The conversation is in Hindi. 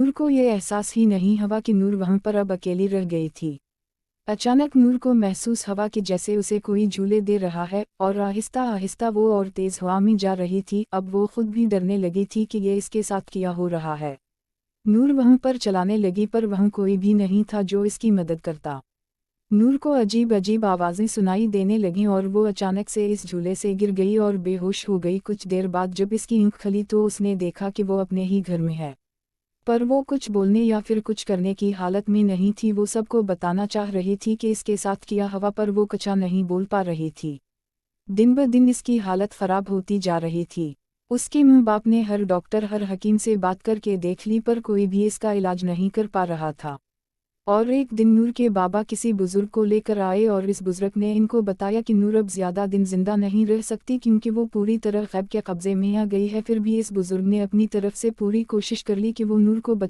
नूर को ये एहसास ही नहीं हुआ कि नूर वहाँ पर अब अकेली रह गई थी। अचानक नूर को महसूस हुआ कि जैसे उसे कोई झूले दे रहा है, और आहिस्ता आहिस्ता वो और तेज हवा में जा रही थी। अब वो खुद भी डरने लगी थी कि ये इसके साथ क्या हो रहा है। नूर वहाँ पर चलाने लगी, पर वहाँ कोई भी नहीं था जो इसकी मदद करता। नूर को अजीब अजीब आवाज़ें सुनाई देने लगीं और वो अचानक से इस झूले से गिर गई और बेहोश हो गई। कुछ देर बाद जब इसकी आँख खुली तो उसने देखा कि वो अपने ही घर में है, पर वो कुछ बोलने या फिर कुछ करने की हालत में नहीं थी। वो सबको बताना चाह रही थी कि इसके साथ किया हुआ, पर वो कुछ नहीं बोल पा रही थी। दिन ब दिन इसकी हालत ख़राब होती जा रही थी। उसके माँ बाप ने हर डॉक्टर हर हकीम से बात करके देख ली, पर कोई भी इसका इलाज नहीं कर पा रहा था। और एक दिन नूर के बाबा किसी बुजुर्ग को लेकर आए और इस बुजुर्ग ने इनको बताया कि नूर अब ज़्यादा दिन जिंदा नहीं रह सकती, क्योंकि वो पूरी तरह ग़ैब के कब्ज़े में आ गई है। फिर भी इस बुजुर्ग ने अपनी तरफ से पूरी कोशिश कर ली कि वो नूर को